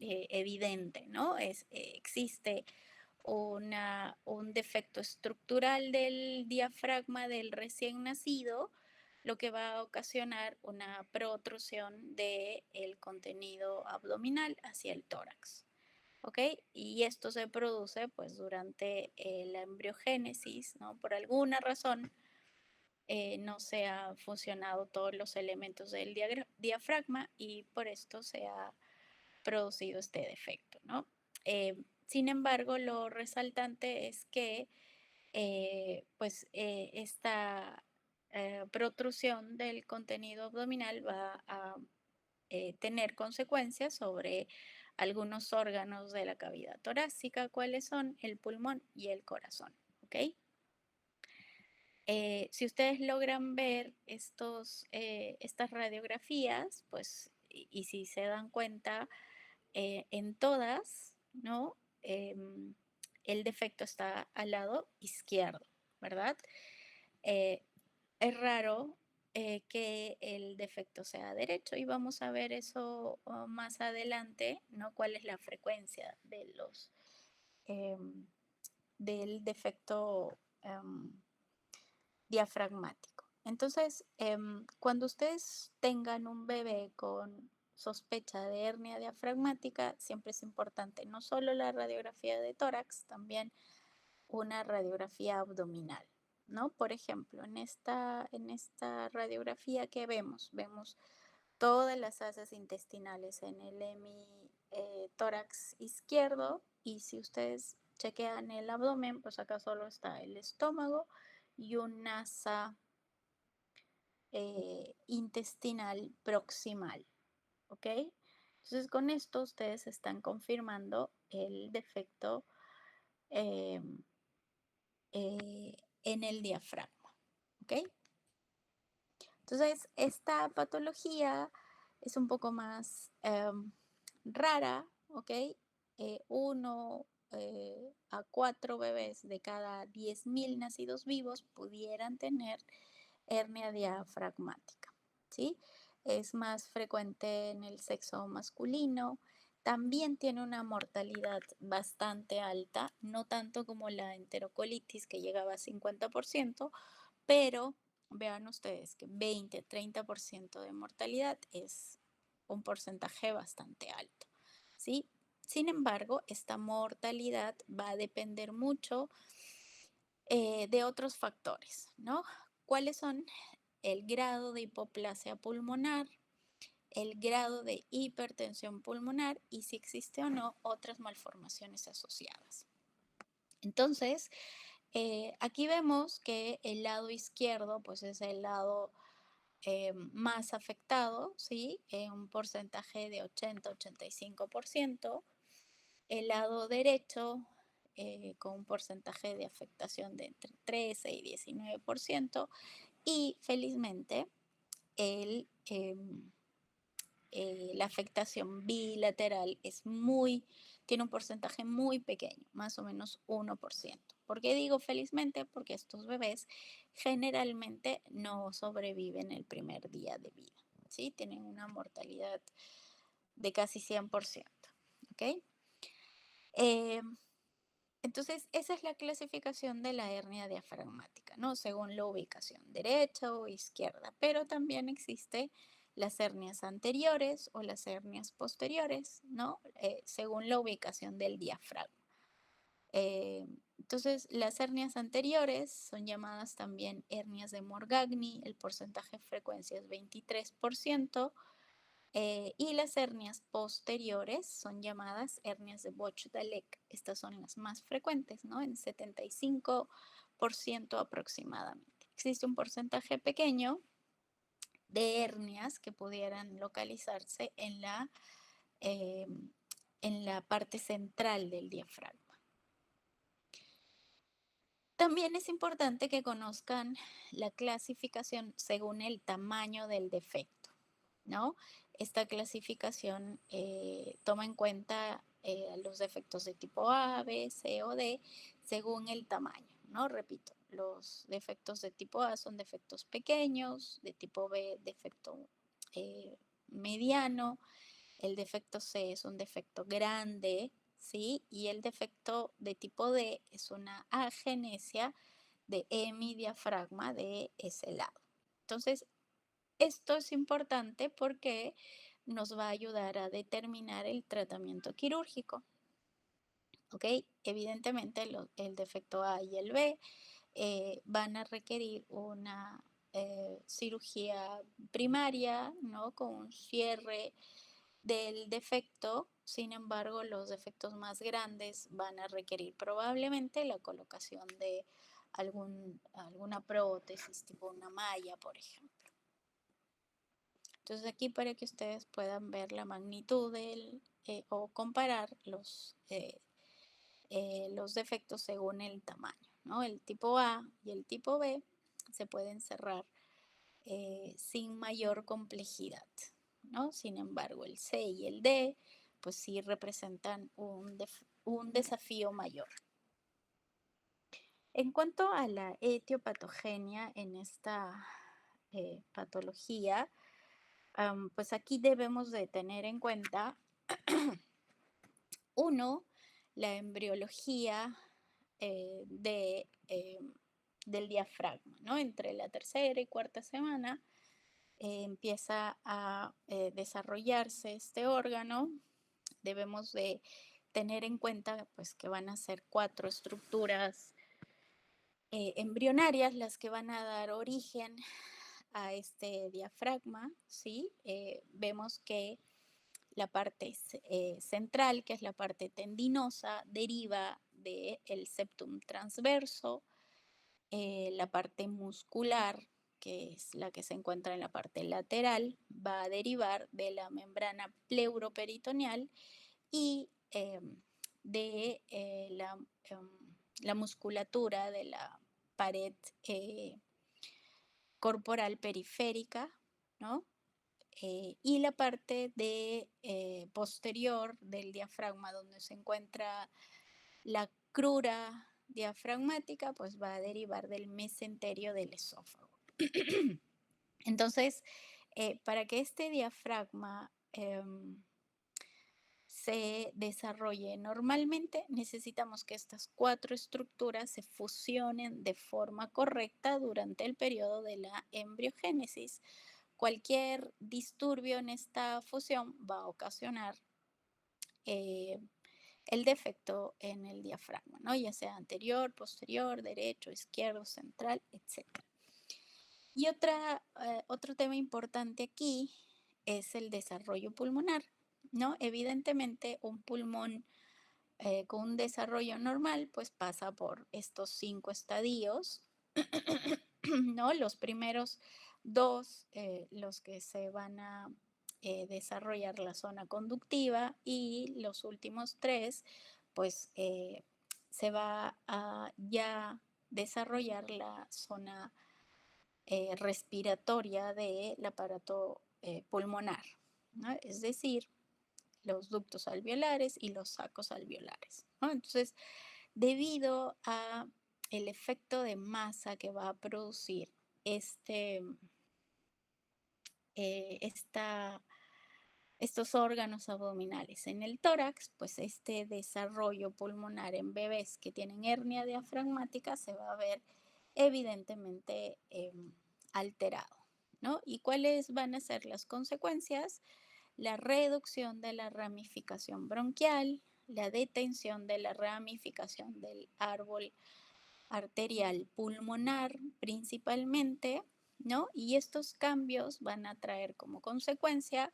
evidente, ¿no? Existe un defecto estructural del diafragma del recién nacido, lo que va a ocasionar una protrusión del contenido abdominal hacia el tórax. ¿Ok? Y esto se produce pues durante la embriogénesis, ¿no? Por alguna razón no se han funcionado todos los elementos del diafragma y por esto se ha producido este defecto, ¿no? Sin embargo, lo resaltante es que esta protrusión del contenido abdominal va a tener consecuencias sobre algunos órganos de la cavidad torácica, cuáles son el pulmón y el corazón, ¿ok? Si ustedes logran ver estas radiografías, pues, y si se dan cuenta, en todas, ¿no? El defecto está al lado izquierdo, ¿verdad? Eh, es raro que el defecto sea derecho y vamos a ver eso más adelante, ¿no? ¿Cuál es la frecuencia em, del defecto diafragmático? Entonces, cuando ustedes tengan un bebé con sospecha de hernia diafragmática, siempre es importante no solo la radiografía de tórax, también una radiografía abdominal, ¿no? Por ejemplo, en esta radiografía que vemos todas las asas intestinales en el tórax izquierdo y si ustedes chequean el abdomen, pues acá solo está el estómago y un asa intestinal proximal, ¿ok? Entonces con esto ustedes están confirmando el defecto em, en el diafragma, ¿ok? Entonces esta patología es un poco más rara, ¿ok? 1 a 4 bebés de cada 10.000 nacidos vivos pudieran tener hernia diafragmática, ¿sí? Es más frecuente en el sexo masculino. También tiene una mortalidad bastante alta, no tanto como la enterocolitis que llegaba a 50%, pero vean ustedes que 20-30% de mortalidad es un porcentaje bastante alto, ¿sí? Sin embargo, esta mortalidad va a depender mucho de otros factores, ¿no? ¿Cuáles son? El grado de hipoplasia pulmonar, el grado de hipertensión pulmonar y si existe o no otras malformaciones asociadas. Entonces, aquí vemos que el lado izquierdo, pues es el lado más afectado, ¿sí? Un porcentaje de 80-85%. El lado derecho, con un porcentaje de afectación de entre 13 y 19%. Y felizmente, el, la afectación bilateral tiene un porcentaje muy pequeño, más o menos 1%. ¿Por qué digo felizmente? Porque estos bebés generalmente no sobreviven el primer día de vida, ¿sí? Tienen una mortalidad de casi 100%, ¿ok? Eh, entonces, esa es la clasificación de la hernia diafragmática, ¿no? Según la ubicación, derecha o izquierda, pero también existe las hernias anteriores o las hernias posteriores, ¿no? Según la ubicación del diafragma. Eh, entonces, las hernias anteriores son llamadas también hernias de Morgagni, el porcentaje de frecuencia es 23%. Y las hernias posteriores son llamadas hernias de Boch-Dalek. Estas son las más frecuentes, ¿no? En 75% aproximadamente. Existe un porcentaje pequeño de hernias que pudieran localizarse eh, en la parte central del diafragma. También es importante que conozcan la clasificación según el tamaño del defecto, ¿no? Esta clasificación toma en cuenta los defectos de tipo A, B, C o D según el tamaño, ¿no? Repito, los defectos de tipo A son defectos pequeños, de tipo B defecto mediano, el defecto C es un defecto grande, ¿sí? Y el defecto de tipo D es una agenesia de hemidiafragma de ese lado. Entonces, esto es importante porque nos va a ayudar a determinar el tratamiento quirúrgico, ¿ok? Evidentemente, el defecto A y el B van a requerir una cirugía primaria, ¿no? Con un cierre del defecto. Sin embargo, los defectos más grandes van a requerir probablemente la colocación de alguna prótesis, tipo una malla, por ejemplo. Entonces aquí para que ustedes puedan ver la magnitud o comparar los defectos según el tamaño, ¿no? El tipo A y el tipo B se pueden cerrar sin mayor complejidad, ¿no? Sin embargo, el C y el D, pues sí representan un desafío mayor. En cuanto a la etiopatogenia en esta patología, pues aquí debemos de tener en cuenta, uno, la embriología del diafragma, ¿no? Entre la tercera y cuarta semana empieza a desarrollarse este órgano. Debemos de tener en cuenta pues que van a ser 4 estructuras embrionarias las que van a dar origen a este diafragma, ¿sí? Vemos que la parte central, que es la parte tendinosa, deriva del septum transverso. La parte muscular, que es la que se encuentra en la parte lateral, va a derivar de la membrana pleuroperitoneal y de la musculatura de la pared corporal periférica, ¿no? Y la parte posterior del diafragma, donde se encuentra la crura diafragmática, pues va a derivar del mesenterio del esófago. Entonces, para que este diafragma se desarrolle normalmente, necesitamos que estas 4 estructuras se fusionen de forma correcta durante el periodo de la embriogénesis. Cualquier disturbio en esta fusión va a ocasionar eh, el defecto en el diafragma, ¿no? Ya sea anterior, posterior, derecho, izquierdo, central, etc. Y otro tema importante aquí es el desarrollo pulmonar, ¿no? Evidentemente, un pulmón con un desarrollo normal, pues pasa por estos 5 estadios, ¿no? Los primeros 2, los que se van a desarrollar la zona conductiva, y los últimos 3, pues se va a ya desarrollar la zona respiratoria del aparato pulmonar, ¿no? Es decir, los ductos alveolares y los sacos alveolares, ¿no? Entonces, debido a el efecto de masa que va a producir este, estos órganos abdominales en el tórax, pues este desarrollo pulmonar en bebés que tienen hernia diafragmática se va a ver evidentemente alterado, ¿no? ¿Y cuáles van a ser las consecuencias? La reducción de la ramificación bronquial, la detención de la ramificación del árbol arterial pulmonar principalmente, ¿no? Y estos cambios van a traer como consecuencia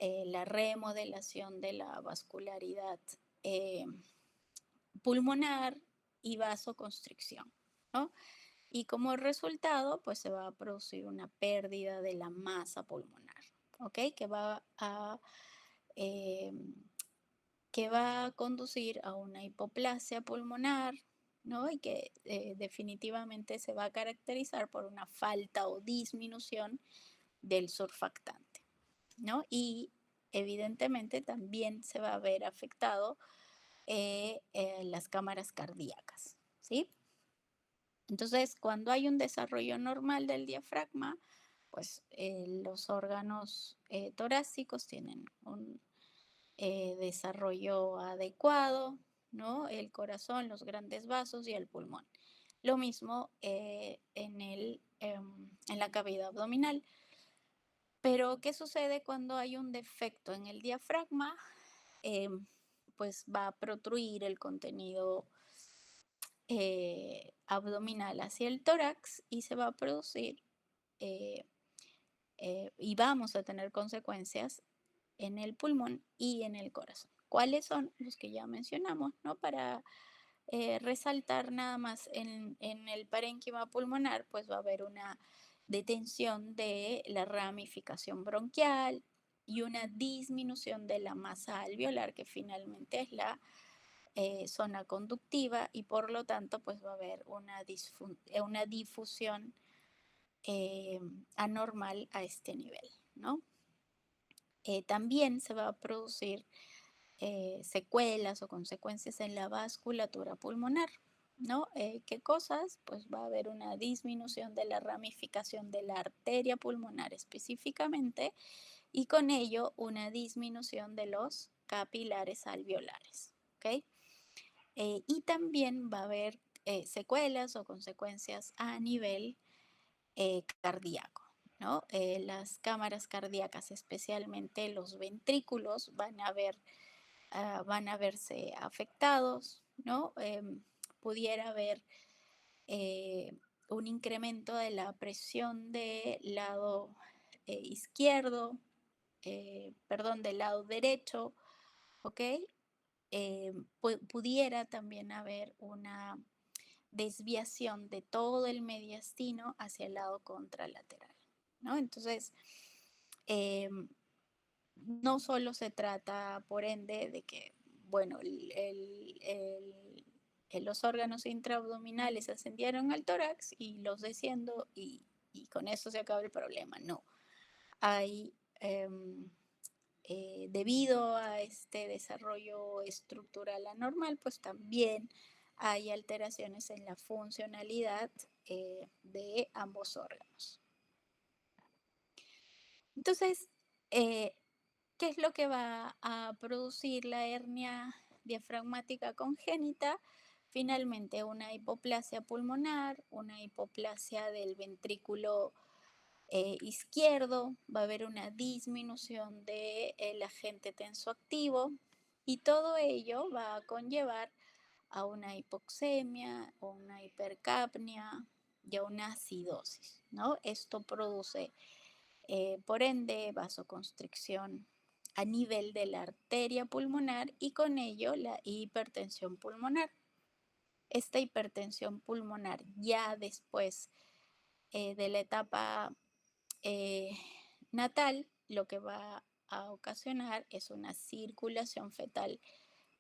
la remodelación de la vascularidad eh, pulmonar y vasoconstricción, ¿no? Y como resultado, pues se va a producir una pérdida de la masa pulmonar, ¿ok? Eh, que va a conducir a una hipoplasia pulmonar, ¿no? Y que definitivamente se va a caracterizar por una falta o disminución del surfactante, ¿no? Y evidentemente también se va a ver afectado las cámaras cardíacas, ¿sí? Entonces, cuando hay un desarrollo normal del diafragma, pues los órganos torácicos tienen desarrollo adecuado, ¿no? El corazón, los grandes vasos y el pulmón. Lo mismo en la cavidad abdominal. Pero, ¿qué sucede cuando hay un defecto en el diafragma? Em, pues va a protruir el contenido abdominal hacia el tórax y se va a producir eh, y vamos a tener consecuencias en el pulmón y en el corazón. ¿Cuáles son los que ya mencionamos? ¿No? Para resaltar nada más en el parénquima pulmonar, pues va a haber una detención de la ramificación bronquial y una disminución de la masa alveolar, que finalmente es la zona conductiva y por lo tanto pues va a haber una difusión eh, anormal a este nivel, ¿no? También se va a producir secuelas o consecuencias en la vasculatura pulmonar, ¿no? ¿Qué cosas? Pues va a haber una disminución de la ramificación de la arteria pulmonar específicamente y con ello una disminución de los capilares alveolares, ¿ok? Y también va a haber secuelas o consecuencias a nivel cardíaco, ¿no? Las cámaras cardíacas, especialmente los ventrículos, van a verse afectados, ¿no? Pudiera haber eh, un incremento de la presión del lado izquierdo, perdón, del lado derecho, ¿ok? Pudiera también haber una desviación de todo el mediastino hacia el lado contralateral, ¿no? Entonces, em, no solo se trata, por ende, de que, bueno, los órganos intraabdominales ascendieron al tórax y los desciendo y con eso se acaba el problema. No, hay, debido a este desarrollo estructural anormal, pues también hay alteraciones en la funcionalidad de ambos órganos. Entonces, eh, ¿qué es lo que va a producir la hernia diafragmática congénita? Finalmente, una hipoplasia pulmonar, una hipoplasia del ventrículo izquierdo, va a haber una disminución del agente tensoactivo y todo ello va a conllevar a una hipoxemia o una hipercapnia y a una acidosis, ¿no? Esto produce por ende, vasoconstricción a nivel de la arteria pulmonar y con ello la hipertensión pulmonar. Esta hipertensión pulmonar ya después de la etapa eh, natal, lo que va a ocasionar es una circulación fetal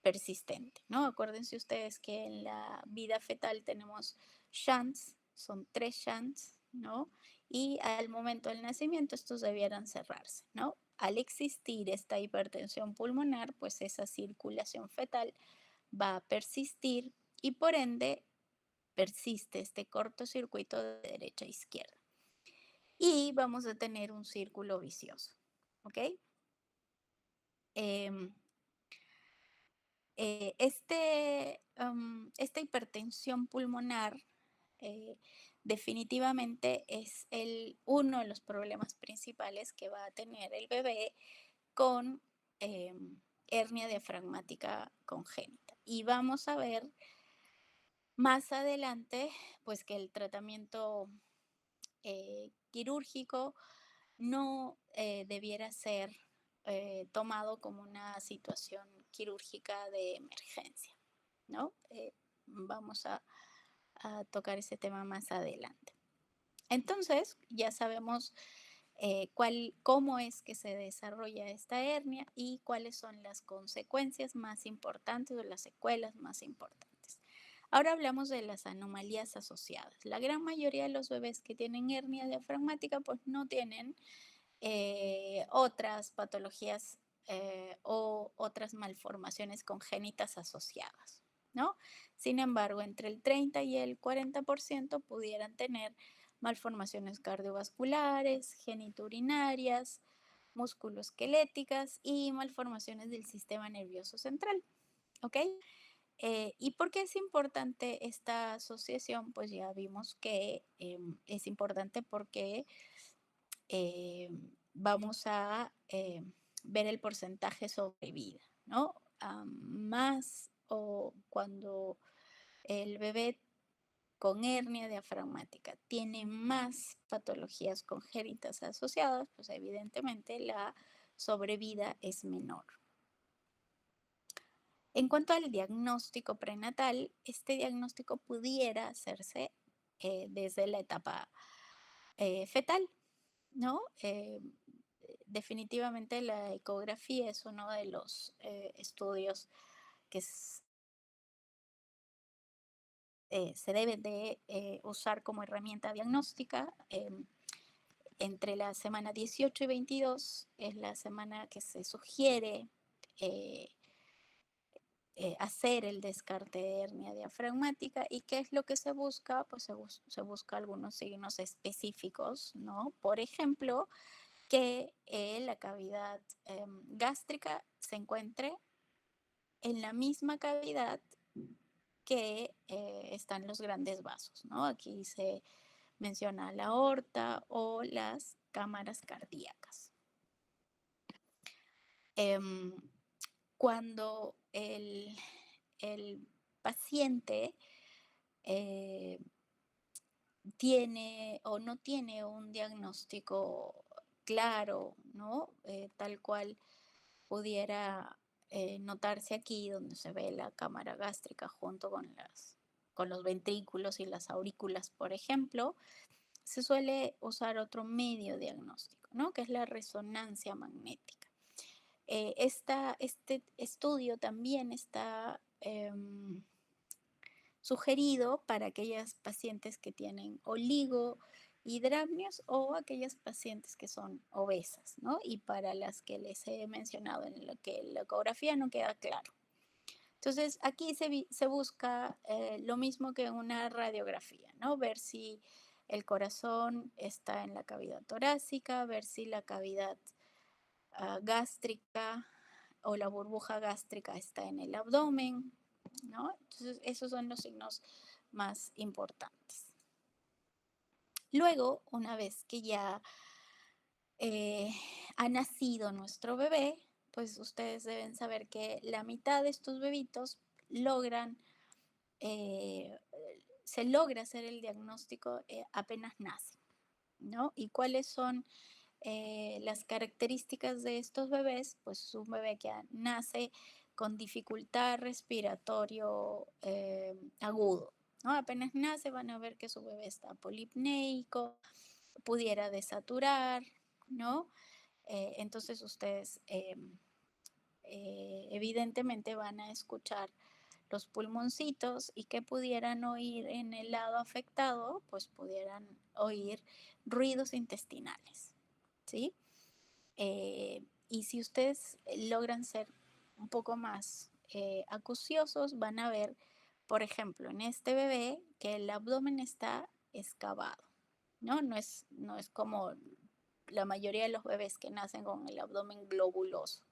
persistente, ¿no? Acuérdense ustedes que en la vida fetal tenemos shunts, son 3 shunts, ¿no? Y al momento del nacimiento estos debieran cerrarse, ¿no? Al existir esta hipertensión pulmonar, pues esa circulación fetal va a persistir y por ende persiste este cortocircuito de derecha a izquierda. Y vamos a tener un círculo vicioso, ¿ok? Em, esta hipertensión pulmonar eh, definitivamente es uno de los problemas principales que va a tener el bebé con hernia diafragmática congénita. Y vamos a ver más adelante, pues que el tratamiento quirúrgico no debiera ser tomado como una situación quirúrgica de emergencia, ¿no? Vamos a tocar ese tema más adelante. Entonces, ya sabemos cómo es que se desarrolla esta hernia y cuáles son las consecuencias más importantes o las secuelas más importantes. Ahora hablamos de las anomalías asociadas. La gran mayoría de los bebés que tienen hernia diafragmática pues no tienen otras patologías o otras malformaciones congénitas asociadas, ¿no? Sin embargo, entre el 30 y el 40% pudieran tener malformaciones cardiovasculares, geniturinarias, musculoesqueléticas y malformaciones del sistema nervioso central. ¿Ok? ¿Y por qué es importante esta asociación? Pues ya vimos que es importante porque vamos a ver el porcentaje sobre vida, ¿no? Más o cuando el bebé con hernia diafragmática tiene más patologías congénitas asociadas, pues evidentemente la sobrevida es menor. En cuanto al diagnóstico prenatal, este diagnóstico pudiera hacerse desde la etapa fetal, ¿no? Definitivamente la ecografía es uno de los estudios que se debe de usar como herramienta diagnóstica. Entre la semana 18 y 22 es la semana que se sugiere eh, hacer el descarte de hernia diafragmática. ¿Y qué es lo que se busca? Pues se busca algunos signos específicos, ¿no? Por ejemplo, que la cavidad gástrica se encuentre en la misma cavidad que están los grandes vasos, ¿no? Aquí se menciona la aorta o las cámaras cardíacas. Em, Cuando el paciente eh, tiene o no tiene un diagnóstico claro, ¿no? Tal cual pudiera notarse aquí, donde se ve la cámara gástrica junto con los ventrículos y las aurículas, por ejemplo, se suele usar otro medio diagnóstico, ¿no? Que es la resonancia magnética. Este estudio también está sugerido para aquellas pacientes que tienen oligohidramnios o aquellas pacientes que son obesas, ¿no? Y para las que les he mencionado en lo que la ecografía no queda claro. Entonces, aquí se busca lo mismo que en una radiografía, ¿no? Ver si el corazón está en la cavidad torácica, ver si la cavidad gástrica o la burbuja gástrica está en el abdomen, ¿no? Entonces, esos son los signos más importantes. Luego, una vez que ya ha nacido nuestro bebé, pues ustedes deben saber que la mitad de estos bebitos logran, eh, se logra hacer el diagnóstico apenas nace, ¿no? ¿Y cuáles son las características de estos bebés? Pues es un bebé que nace con dificultad respiratorio agudo, ¿no? Apenas nace van a ver que su bebé está polipneico, pudiera desaturar, ¿no? Entonces ustedes evidentemente van a escuchar los pulmoncitos y que pudieran oír en el lado afectado, pues pudieran oír ruidos intestinales, ¿sí? Y si ustedes logran ser un poco más acuciosos, van a ver, por ejemplo, en este bebé que el abdomen está excavado, ¿no? No es como la mayoría de los bebés que nacen con el abdomen globuloso.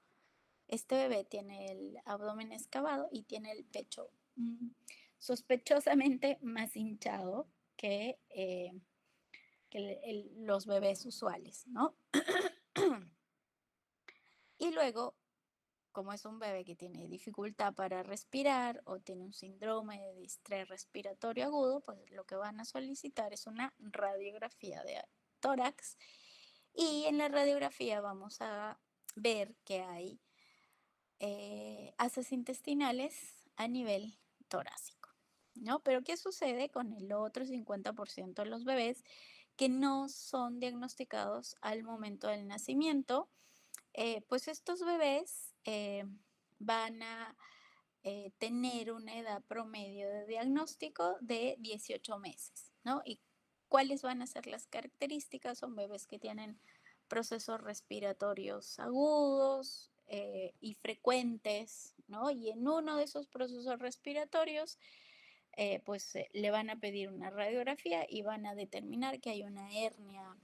Este bebé tiene el abdomen excavado y tiene el pecho sospechosamente más hinchado que los bebés usuales, ¿no? Y luego, como es un bebé que tiene dificultad para respirar o tiene un síndrome de distrés respiratorio agudo, pues lo que van a solicitar es una radiografía de tórax y en la radiografía vamos a ver que hay haces intestinales a nivel torácico, ¿no? Pero ¿qué sucede con el otro 50% de los bebés que no son diagnosticados al momento del nacimiento? Pues estos bebés van a tener una edad promedio de diagnóstico de 18 meses, ¿no? ¿Y cuáles van a ser las características? Son bebés que tienen procesos respiratorios agudos y frecuentes, ¿no? Y en uno de esos procesos respiratorios, pues le van a pedir una radiografía y van a determinar que hay una hernia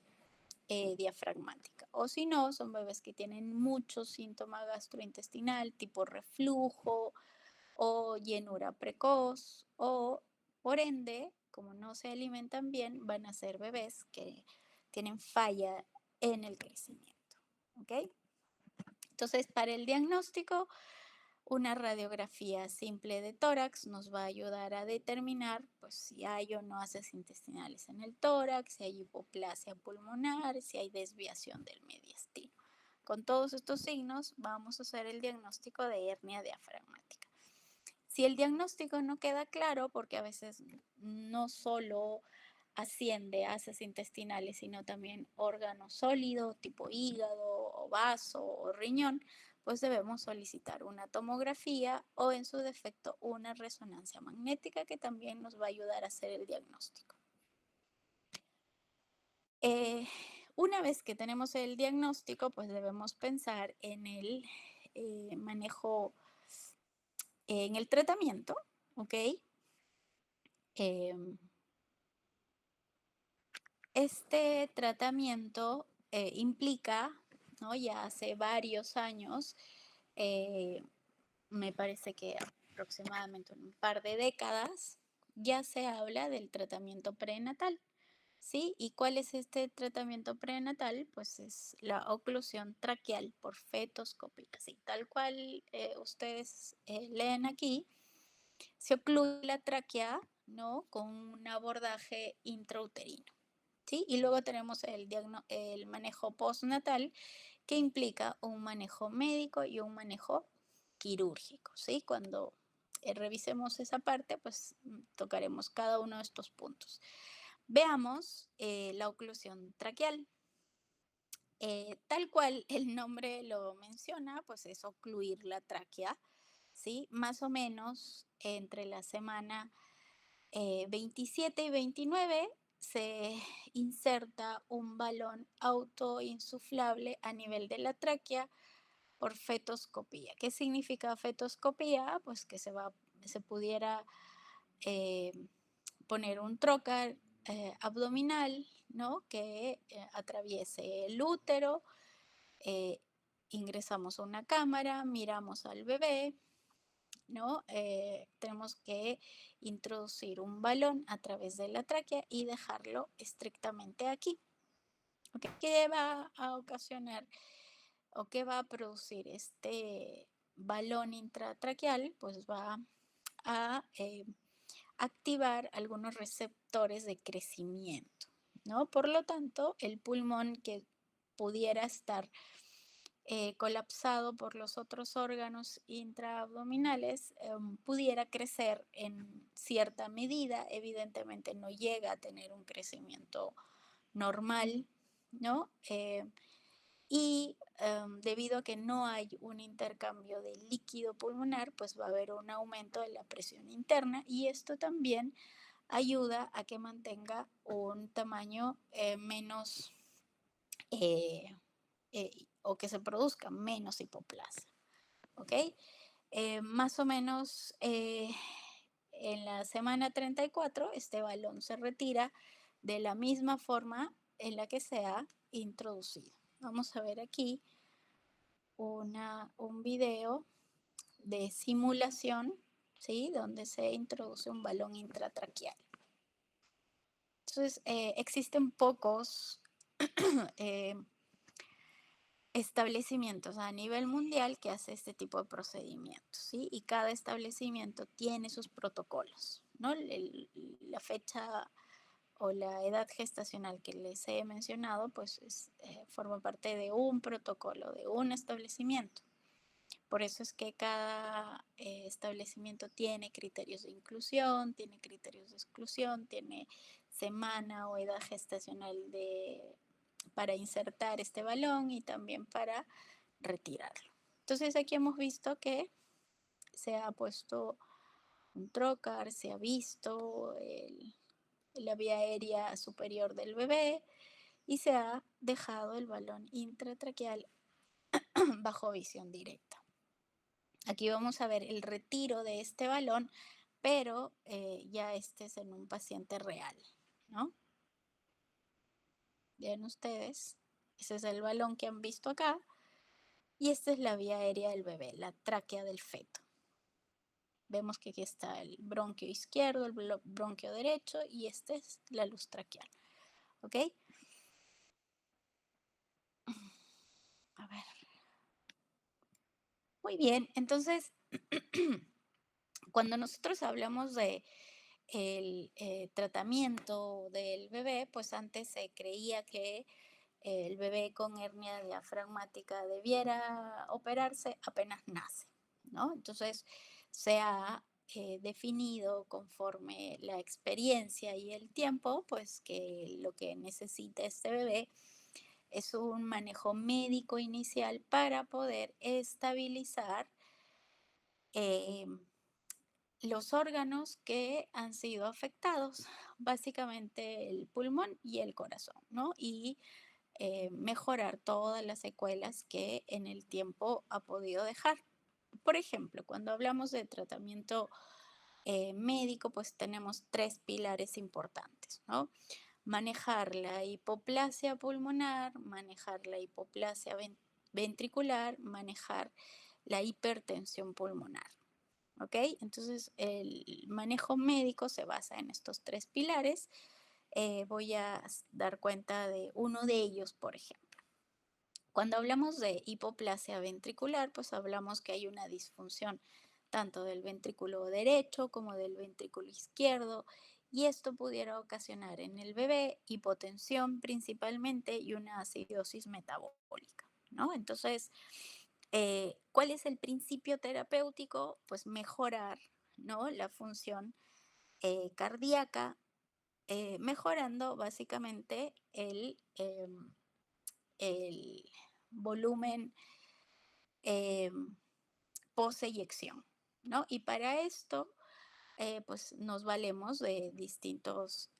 diafragmática. O si no, son bebés que tienen mucho síntoma gastrointestinal, tipo reflujo o llenura precoz, o por ende, como no se alimentan bien, van a ser bebés que tienen falla en el crecimiento. ¿Ok? Entonces, para el diagnóstico, una radiografía simple de tórax nos va a ayudar a determinar pues, si hay o no haces intestinales en el tórax, si hay hipoplasia pulmonar, si hay desviación del mediastino. Con todos estos signos vamos a hacer el diagnóstico de hernia diafragmática. Si el diagnóstico no queda claro, porque a veces no solo asciende a haces intestinales, sino también órgano sólido, tipo hígado o vaso o riñón, pues debemos solicitar una tomografía o en su defecto una resonancia magnética que también nos va a ayudar a hacer el diagnóstico. Una vez que tenemos el diagnóstico, pues debemos pensar en el manejo, en el tratamiento, ¿ok? Em, Este tratamiento implica, ¿no? Ya hace varios años, eh, me parece que aproximadamente un par de décadas, ya se habla del tratamiento prenatal, ¿sí? ¿Y cuál es este tratamiento prenatal? Pues es la oclusión traqueal por fetoscopía, ¿sí? Tal cual ustedes leen aquí, se ocluye la tráquea, ¿no? Con un abordaje intrauterino. ¿Sí? Y luego tenemos el manejo postnatal, que implica un manejo médico y un manejo quirúrgico. ¿Sí? Cuando revisemos esa parte, pues tocaremos cada uno de estos puntos. Veamos la oclusión traqueal. Tal cual el nombre lo menciona, pues es ocluir la tráquea, ¿sí? Más o menos entre la semana 27 y 29 se inserta un balón autoinsuflable a nivel de la tráquea por fetoscopía. ¿Qué significa fetoscopía? Pues que se pudiera eh, poner un trocar abdominal, ¿no? Que atraviese el útero, eh, ingresamos a una cámara, miramos al bebé, ¿no? Tenemos que introducir un balón a través de la tráquea y dejarlo estrictamente aquí. ¿Okay? ¿Qué va a ocasionar o qué va a producir este balón intratraqueal? Pues va a activar algunos receptores de crecimiento, ¿no? Por lo tanto, el pulmón que pudiera estar colapsado por los otros órganos intraabdominales, pudiera crecer en cierta medida. Evidentemente no llega a tener un crecimiento normal, ¿no? Y debido a que no hay un intercambio de líquido pulmonar, pues va a haber un aumento de la presión interna y esto también ayuda a que mantenga un tamaño menos o que se produzca menos hipoplasia. ¿Ok? Más o menos en la semana 34 este balón se retira de la misma forma en la que se ha introducido. Vamos a ver aquí un video de simulación, ¿sí? Donde se introduce un balón intratraqueal. Entonces, existen pocos eh, establecimientos a nivel mundial que hace este tipo de procedimientos, ¿sí? Y cada establecimiento tiene sus protocolos, ¿no? La fecha o la edad gestacional que les he mencionado, pues forma parte de un protocolo, de un establecimiento. Por eso es que cada establecimiento tiene criterios de inclusión, tiene criterios de exclusión, tiene semana o edad gestacional para insertar este balón y también para retirarlo. Entonces aquí hemos visto que se ha puesto un trocar, se ha visto la vía aérea superior del bebé y se ha dejado el balón intratraqueal bajo visión directa. Aquí vamos a ver el retiro de este balón, pero ya este es en un paciente real, ¿no? Vean ustedes, ese es el balón que han visto acá y esta es la vía aérea del bebé, la tráquea del feto. Vemos que aquí está el bronquio izquierdo, el bronquio derecho y esta es la luz traqueal. ¿Ok? A ver. Muy bien, entonces, cuando nosotros hablamos de el tratamiento del bebé, pues antes se creía que el bebé con hernia diafragmática debiera operarse apenas nace, ¿no? Entonces se ha definido conforme la experiencia y el tiempo, pues que lo que necesita este bebé es un manejo médico inicial para poder estabilizar eh, los órganos que han sido afectados, básicamente el pulmón y el corazón, ¿no? Y mejorar todas las secuelas que en el tiempo ha podido dejar. Por ejemplo, cuando hablamos de tratamiento médico, pues tenemos tres pilares importantes, ¿no? Manejar la hipoplasia pulmonar, manejar la hipoplasia ventricular, manejar la hipertensión pulmonar. ¿Ok? Entonces, el manejo médico se basa en estos tres pilares. Voy a dar cuenta de uno de ellos, por ejemplo. Cuando hablamos de hipoplasia ventricular, pues hablamos que hay una disfunción tanto del ventrículo derecho como del ventrículo izquierdo y esto pudiera ocasionar en el bebé hipotensión principalmente y una acidosis metabólica, ¿no? Entonces, ¿cuál es el principio terapéutico? Pues mejorar, ¿no? La función cardíaca, mejorando básicamente el volumen eh, poseyección, ¿no? Y para esto, pues nos valemos de distintos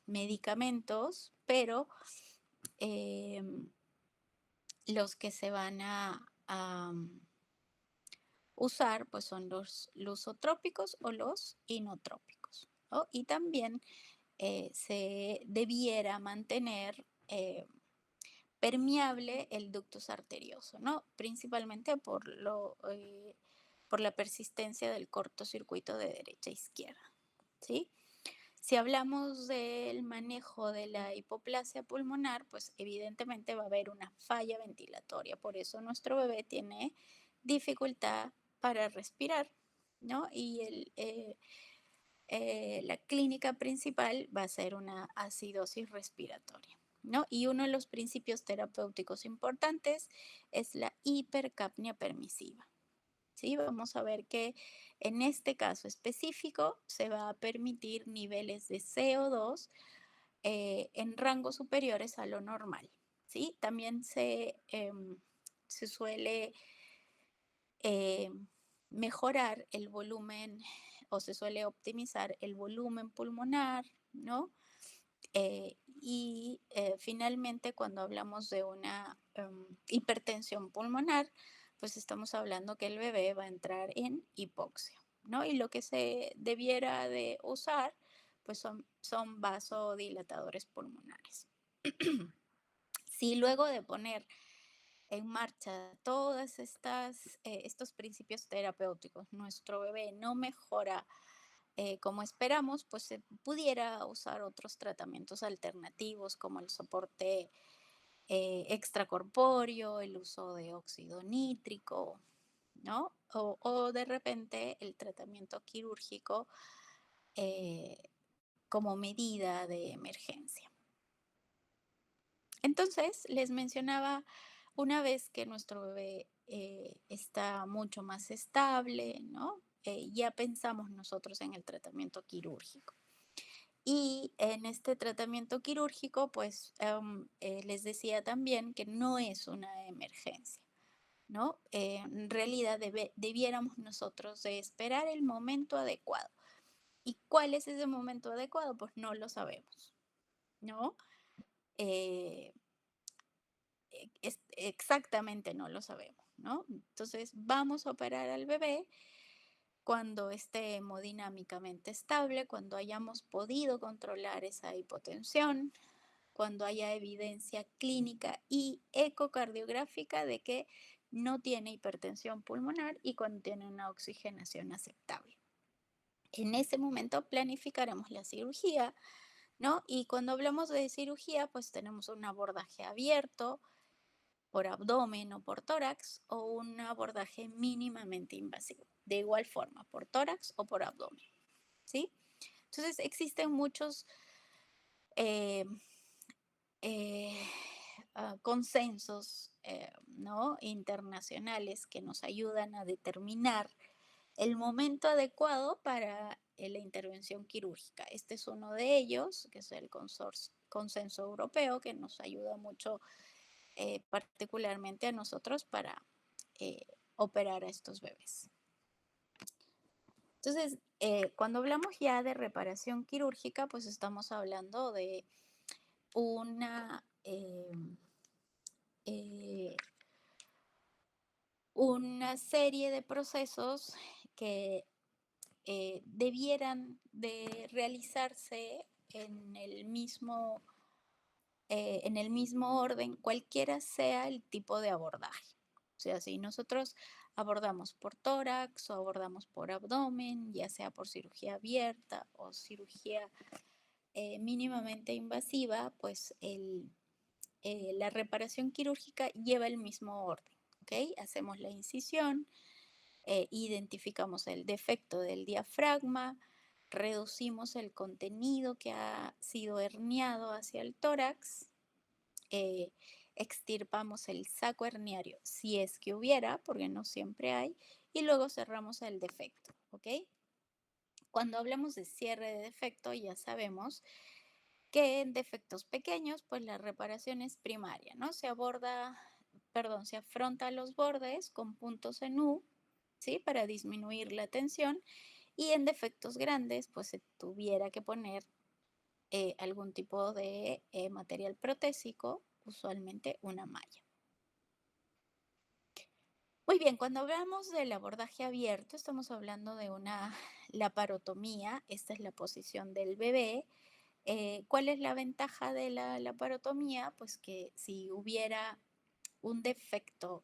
medicamentos, pero eh, los que se van a usar, pues son los lusotrópicos o los inotrópicos, ¿no? Y también se debiera mantener permeable el ductus arterioso, ¿no? Principalmente por la persistencia del cortocircuito de derecha a izquierda, ¿sí? Si hablamos del manejo de la hipoplasia pulmonar, pues evidentemente va a haber una falla ventilatoria, por eso nuestro bebé tiene dificultad para respirar, ¿no? Y la clínica principal va a ser una acidosis respiratoria, ¿no? Y uno de los principios terapéuticos importantes es la hipercapnia permisiva. ¿Sí? Vamos a ver que en este caso específico se va a permitir niveles de CO2 en rangos superiores a lo normal. ¿Sí? También se suele eh, mejorar el volumen o se suele optimizar el volumen pulmonar, ¿no? Finalmente, cuando hablamos de una hipertensión pulmonar, pues estamos hablando que el bebé va a entrar en hipoxia, ¿no? Y lo que se debiera de usar, pues son vasodilatadores pulmonares. Si luego de poner en marcha todas estos principios terapéuticos, nuestro bebé no mejora como esperamos, pues se pudiera usar otros tratamientos alternativos como el soporte extracorpóreo, el uso de óxido nítrico, ¿no? O de repente el tratamiento quirúrgico eh, como medida de emergencia. Entonces, les mencionaba, una vez que nuestro bebé está mucho más estable, ¿no? Ya pensamos nosotros en el tratamiento quirúrgico. Y en este tratamiento quirúrgico, pues les decía también que no es una emergencia, ¿no? En realidad debiéramos nosotros de esperar el momento adecuado. ¿Y cuál es ese momento adecuado? Pues no lo sabemos, ¿no? Eh, exactamente no lo sabemos, ¿no? Entonces vamos a operar al bebé cuando esté hemodinámicamente estable, cuando hayamos podido controlar esa hipotensión, cuando haya evidencia clínica y ecocardiográfica de que no tiene hipertensión pulmonar y cuando tiene una oxigenación aceptable. En ese momento planificaremos la cirugía, ¿no? Y cuando hablamos de cirugía, pues tenemos un abordaje abierto por abdomen o por tórax o un abordaje mínimamente invasivo. De igual forma, por tórax o por abdomen, ¿sí? Entonces existen muchos eh, eh, consensos, ¿no? internacionales que nos ayudan a determinar el momento adecuado para la intervención quirúrgica. Este es uno de ellos, que es el consenso europeo, que nos ayuda mucho, particularmente a nosotros, para eh, operar a estos bebés. Entonces, cuando hablamos ya de reparación quirúrgica, pues estamos hablando de una, eh, una serie de procesos que debieran de realizarse en el mismo orden, cualquiera sea el tipo de abordaje. O sea, si nosotros abordamos por tórax o abordamos por abdomen, ya sea por cirugía abierta o cirugía mínimamente invasiva, pues la reparación quirúrgica lleva el mismo orden. ¿Ok? Hacemos la incisión, identificamos el defecto del diafragma, reducimos el contenido que ha sido herniado hacia el tórax, eh, extirpamos el saco herniario si es que hubiera, porque no siempre hay, y luego cerramos el defecto. ¿Ok? Cuando hablamos de cierre de defecto, ya sabemos que en defectos pequeños, pues la reparación es primaria, ¿no? Se afronta los bordes con puntos en U, ¿sí? Para disminuir la tensión, y en defectos grandes, pues se tuviera que poner algún tipo de material protésico, usualmente una malla. Muy bien, cuando hablamos del abordaje abierto, estamos hablando de una laparotomía. Esta es la posición del bebé. ¿Cuál es la ventaja de la laparotomía? Pues que si hubiera un defecto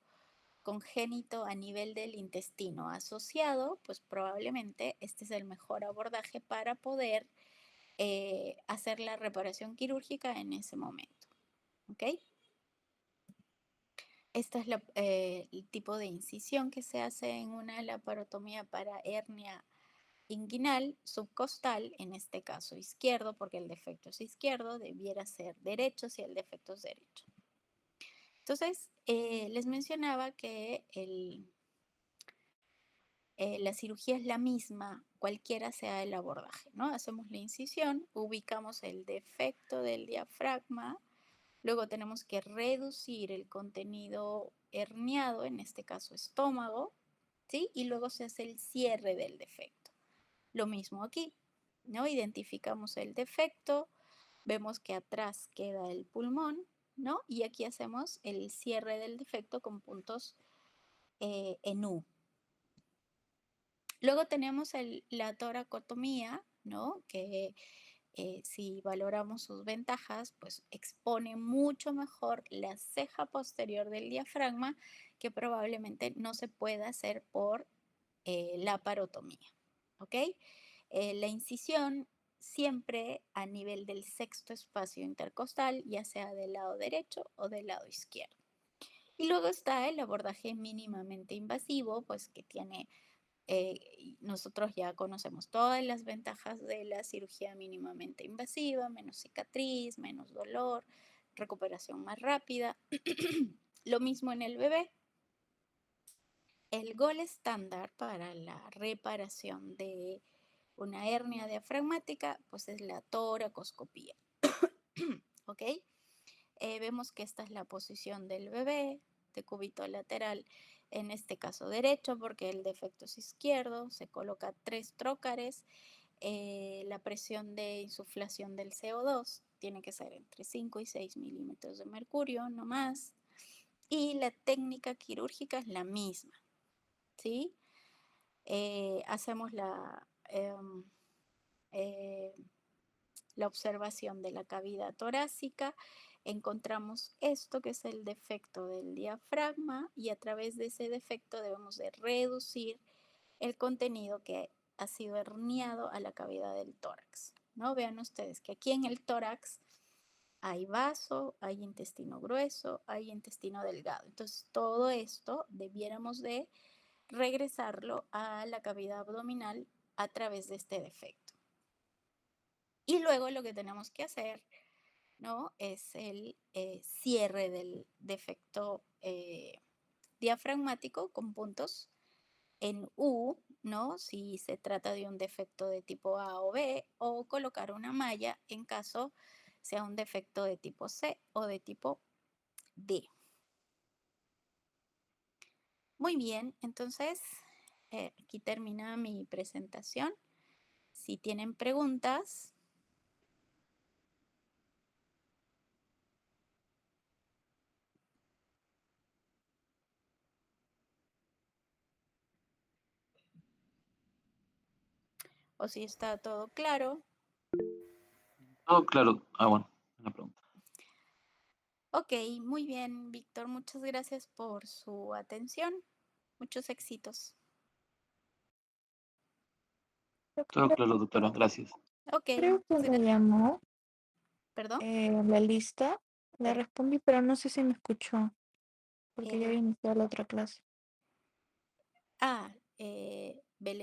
congénito a nivel del intestino asociado, pues probablemente este es el mejor abordaje para poder hacer la reparación quirúrgica en ese momento. ¿Ok? Este es el tipo de incisión que se hace en una laparotomía para hernia inguinal subcostal, en este caso izquierdo, porque el defecto es izquierdo, debiera ser derecho si el defecto es derecho. Entonces, les mencionaba que la cirugía es la misma, cualquiera sea el abordaje, ¿no? Hacemos la incisión, ubicamos el defecto del diafragma, luego tenemos que reducir el contenido herniado, en este caso estómago, ¿sí? Y luego se hace el cierre del defecto. Lo mismo aquí, ¿no? Identificamos el defecto, vemos que atrás queda el pulmón, ¿no? Y aquí hacemos el cierre del defecto con puntos en U. Luego tenemos la toracotomía, ¿no? Que si valoramos sus ventajas, pues expone mucho mejor la ceja posterior del diafragma, que probablemente no se pueda hacer por laparotomía. ¿Ok? La incisión siempre a nivel del sexto espacio intercostal, ya sea del lado derecho o del lado izquierdo. Y luego está el abordaje mínimamente invasivo, pues que tiene nosotros ya conocemos todas las ventajas de la cirugía mínimamente invasiva: menos cicatriz, menos dolor, recuperación más rápida. Lo mismo en el bebé. El gol estándar para la reparación de una hernia diafragmática, pues es la toracoscopía. ¿Ok? Vemos que esta es la posición del bebé, de cúbito lateral, en este caso derecho, porque el defecto es izquierdo. Se coloca 3 trócares. La presión de insuflación del CO2 tiene que ser entre 5 y 6 milímetros de mercurio, no más. Y la técnica quirúrgica es la misma, ¿sí? Hacemos eh, la observación de la cavidad torácica, encontramos esto que es el defecto del diafragma y a través de ese defecto debemos de reducir el contenido que ha sido herniado a la cavidad del tórax, ¿no? Vean ustedes que aquí en el tórax hay vaso, hay intestino grueso, hay intestino delgado. Entonces, todo esto debiéramos de regresarlo a la cavidad abdominal a través de este defecto. Y luego lo que tenemos que hacer, ¿no? Es el cierre del defecto diafragmático con puntos en U, ¿no? Si se trata de un defecto de tipo A o B, o colocar una malla en caso sea un defecto de tipo C o de tipo D. Muy bien, entonces aquí termina mi presentación. Si tienen preguntas, o si está todo claro. Todo claro. Ah, bueno, una pregunta. Ok, muy bien, Víctor, muchas gracias por su atención. Muchos éxitos. Todo Doctora, claro, doctora. Gracias. Ok, creo que muchas me llamó perdón. la lista. Le per- respondí, pero no sé si me escuchó, porque ya eh, había iniciado la otra clase. ah,